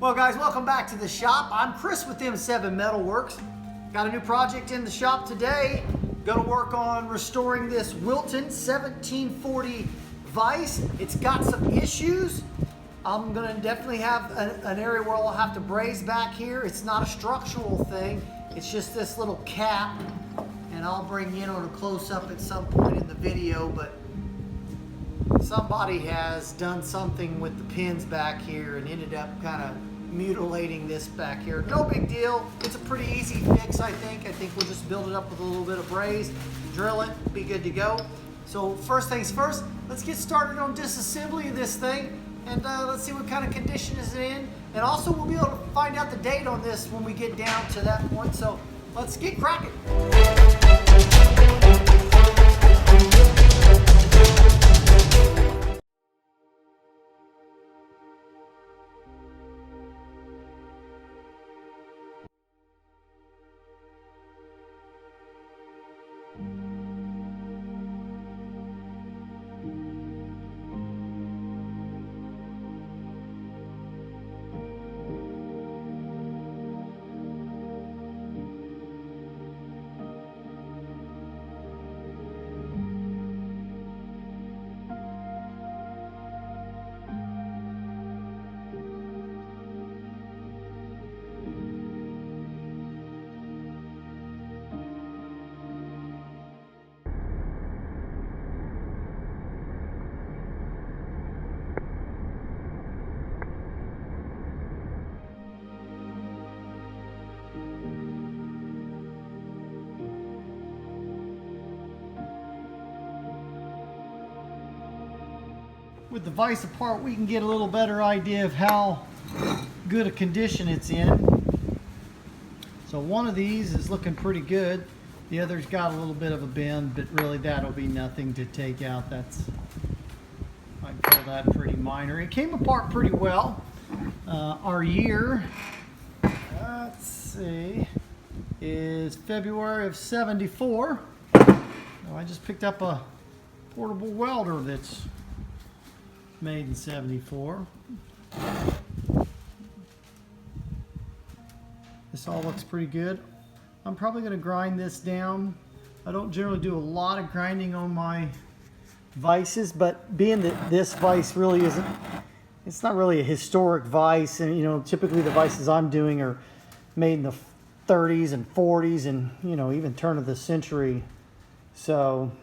Well guys, welcome back to the shop. I'm Chris with M7 Metalworks. Got a new project in the shop today. Gonna work on restoring this Wilton 1740 vise. It's got some issues. I'm gonna definitely have an area where I'll have to braze back here. It's not a structural thing. It's just this little cap. And I'll bring you in on a close-up at some point in the video, but somebody has done something with the pins back here and ended up kind of mutilating this back here. No big deal. It's a pretty easy fix, I think. I think we'll just build it up with a little bit of braze, drill it, be good to go. So first things first, let's get started on disassembly of this thing, and let's see what kind of condition is it in. And also we'll be able to find out the date on this when we get down to that point. So let's get cracking. With the vise apart, we can get a little better idea of how good a condition it's in. So one of these is looking pretty good. The other's got a little bit of a bend, but really that'll be nothing to take out. I'd call that pretty minor. It came apart pretty well. Our year, let's see, is February of '74. I just picked up a portable welder that's made in '74. This all looks pretty good. I'm probably going to grind this down. I don't generally do a lot of grinding on my vices, but being that this vise really isn't, it's not really a historic vise, and you know, typically the vices I'm doing are made in the 30s and 40s and, you know, even turn of the century. So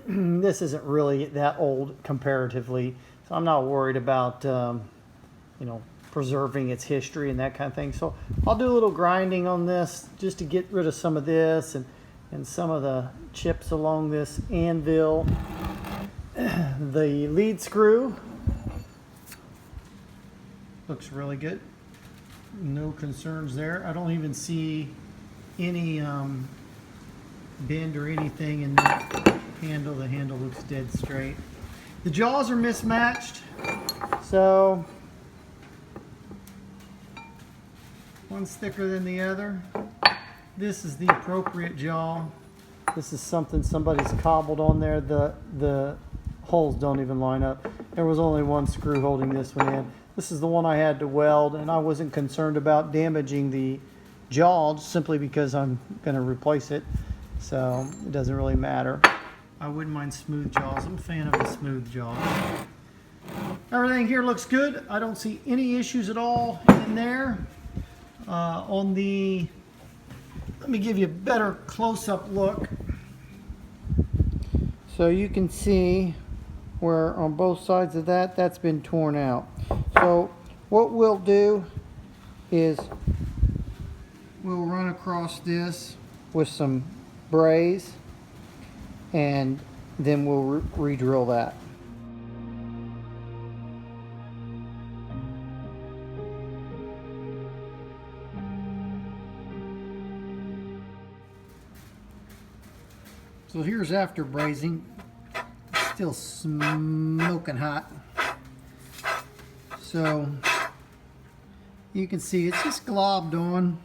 this isn't really that old comparatively. So I'm not worried about, you know, preserving its history and that kind of thing. So I'll do a little grinding on this just to get rid of some of this and some of the chips along this anvil. The lead screw looks really good. No concerns there. I don't even see any bend or anything in that handle. The handle looks dead straight. The jaws are mismatched, so one's thicker than the other. This is the appropriate jaw. This is something somebody's cobbled on there. The holes don't even line up. There was only one screw holding this one in. This is the one I had to weld, and I wasn't concerned about damaging the jaw simply because I'm going to replace it, so it doesn't really matter. I wouldn't mind smooth jaws. I'm a fan of the smooth jaws. Everything here looks good. I don't see any issues at all in there. Let me give you a better close-up look. So you can see where on both sides of that's been torn out. So what we'll do is we'll run across this with some braze, and then we'll re-drill that. So here's after brazing. It's still smoking hot. So you can see it's just globbed on.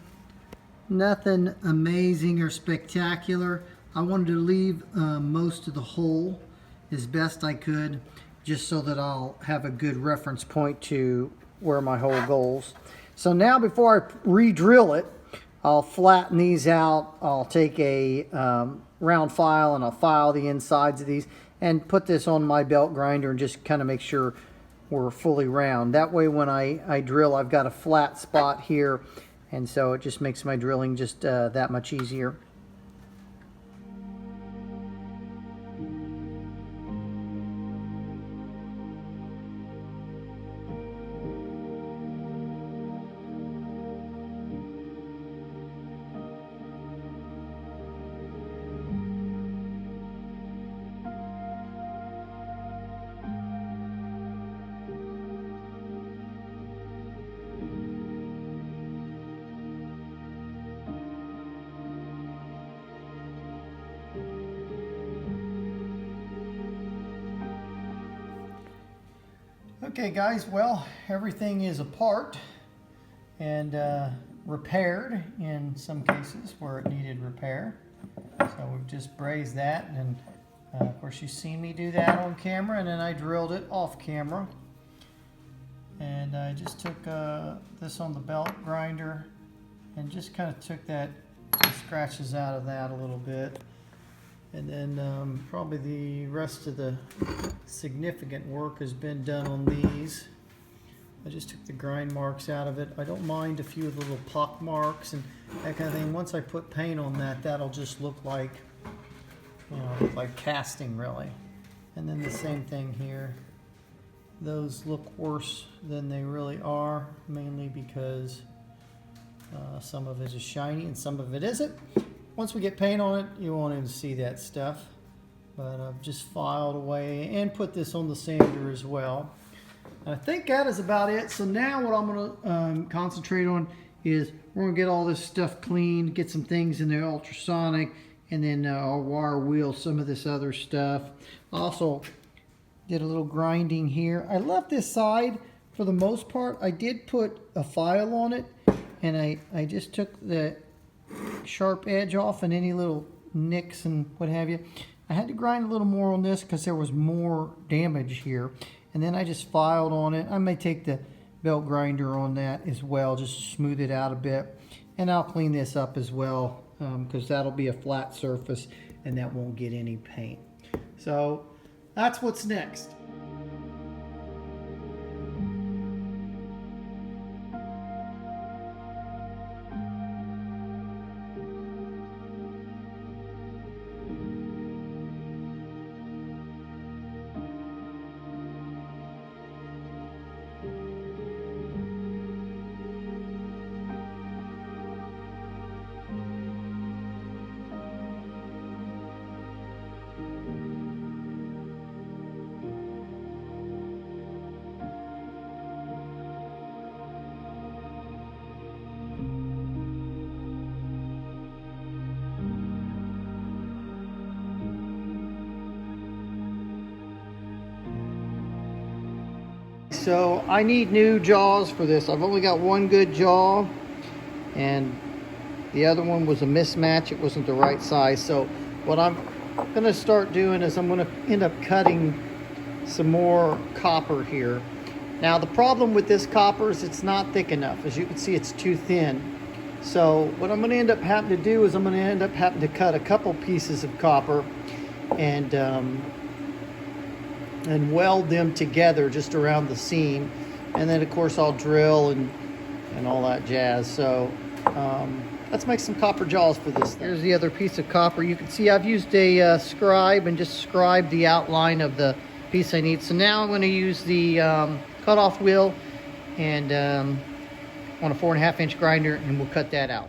Nothing amazing or spectacular. I wanted to leave most of the hole as best I could, just so that I'll have a good reference point to where my hole goes. So now before I re-drill it, I'll flatten these out. I'll take a round file and I'll file the insides of these and put this on my belt grinder and just kind of make sure we're fully round. That way when I drill, I've got a flat spot here, and so it just makes my drilling just that much easier. Okay guys, well, everything is apart and repaired in some cases where it needed repair. So we've just brazed that, and of course you've seen me do that on camera, and then I drilled it off camera. And I just took this on the belt grinder and just kind of took the scratches out of that a little bit. And then probably the rest of the significant work has been done on these. I just took the grind marks out of it. I don't mind a few of the little pock marks and that kind of thing. Once I put paint on that, that'll just look like, you know, look like casting really. And then the same thing here. Those look worse than they really are, mainly because some of it is shiny and some of it isn't. Once we get paint on it, you won't even see that stuff. But I've just filed away and put this on the sander as well. And I think that is about it. So now what I'm going to concentrate on is we're going to get all this stuff cleaned, get some things in the ultrasonic, and then I'll wire wheel some of this other stuff. Also did a little grinding here. I left this side for the most part. I did put a file on it, and I just took the sharp edge off and any little nicks and what have you. I had to grind a little more on this because there was more damage here, and then I just filed on it. I may take the belt grinder on that as well, just to smooth it out a bit, and I'll clean this up as well because that'll be a flat surface and that won't get any paint. So that's what's next. So I need new jaws for this. I've only got one good jaw, and the other one was a mismatch. It wasn't the right size. So what I'm going to start doing is I'm going to end up cutting some more copper here. Now the problem with this copper is it's not thick enough. As you can see, it's too thin. So what I'm going to end up having to do is I'm going to end up having to cut a couple pieces of copper and weld them together just around the seam, and then of course I'll drill and all that jazz. So let's make some copper jaws for this thing. Here's the other piece of copper. You can see I've used a scribe and just scribed the outline of the piece I need. So now I'm going to use the cutoff wheel and on a 4.5 inch grinder, and we'll cut that out.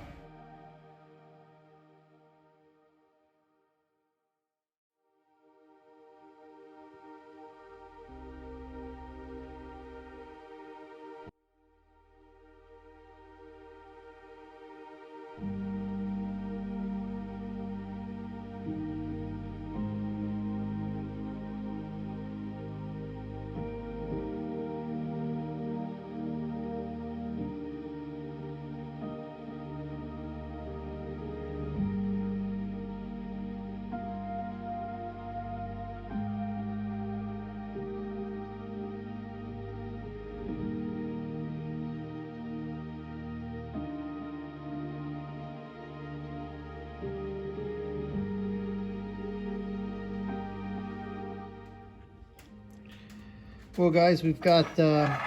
Well guys, we've got a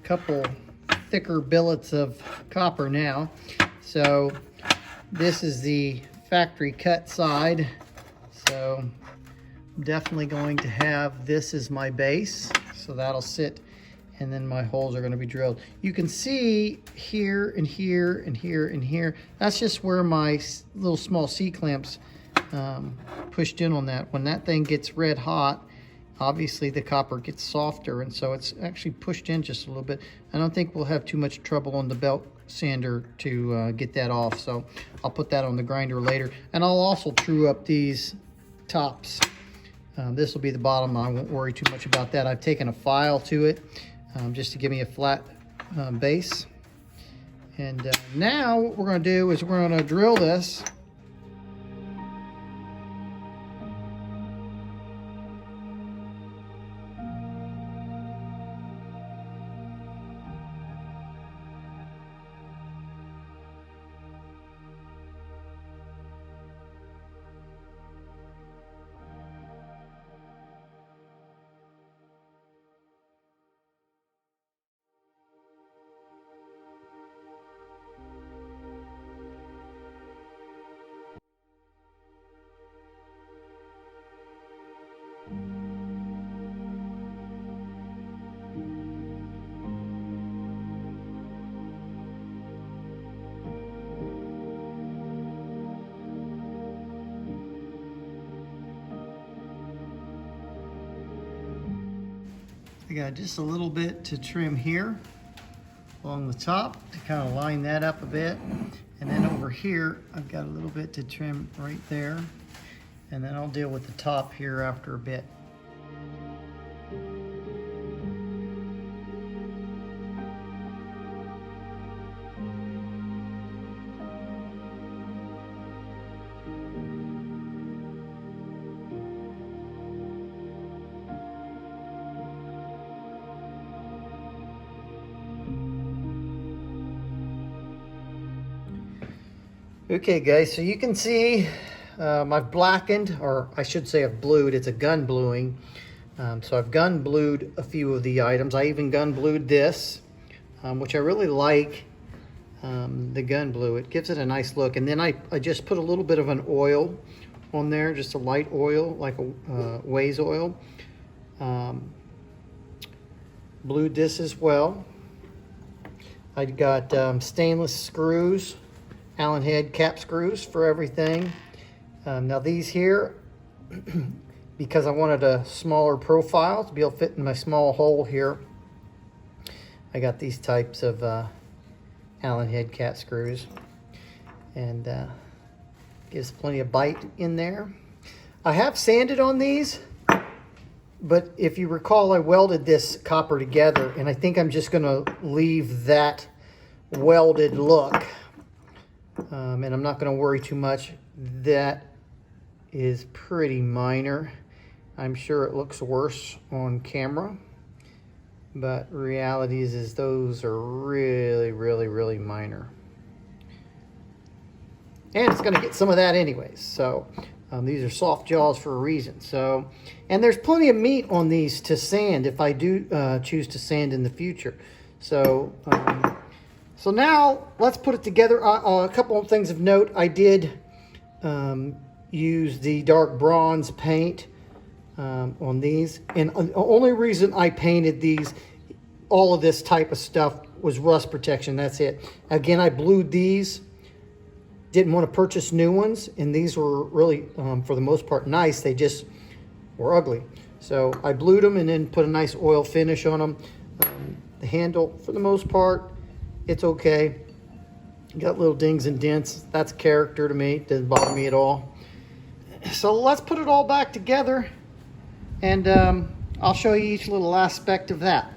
couple thicker billets of copper now. So this is the factory cut side. So I'm definitely going to have this as my base. So that'll sit, and then my holes are going to be drilled. You can see here and here and here and here. That's just where my little small C-clamps pushed in on that. When that thing gets red hot, obviously the copper gets softer, and so it's actually pushed in just a little bit. I don't think we'll have too much trouble on the belt sander to get that off, so I'll put that on the grinder later. And I'll also true up these tops. This will be the bottom. I won't worry too much about that. I've taken a file to it just to give me a flat base. And now what we're going to do is we're going to drill this. I got just a little bit to trim here along the top to kind of line that up a bit. And then over here, I've got a little bit to trim right there. And then I'll deal with the top here after a bit. Okay guys, so you can see I've blackened, or I should say I've blued. It's a gun bluing. So I've gun blued a few of the items. I even gun blued this, which I really like, the gun blue. It gives it a nice look. And then I just put a little bit of an oil on there, just a light oil, like a Vise oil. Blued this as well. I got stainless screws, Allen head cap screws for everything. Now these here, because I wanted a smaller profile to be able to fit in my small hole here, I got these types of Allen head cap screws, and gives plenty of bite in there. I have sanded on these, but if you recall, I welded this copper together, and I think I'm just gonna leave that welded look. And I'm not going to worry too much. That is pretty minor. I'm sure it looks worse on camera, but reality is those are really, really, really minor. And it's going to get some of that anyways. So these are soft jaws for a reason. So, and there's plenty of meat on these to sand if I do choose to sand in the future. So. So now let's put it together. A couple of things of note. I did use the dark bronze paint on these. And the only reason I painted these, all of this type of stuff, was rust protection. That's it. Again, I blued these. Didn't want to purchase new ones. And these were really, for the most part, nice. They just were ugly. So I blued them and then put a nice oil finish on them. The handle, for the most part, it's okay. Got little dings and dents. That's character to me. Doesn't bother me at all. So let's put it all back together, and I'll show you each little aspect of that.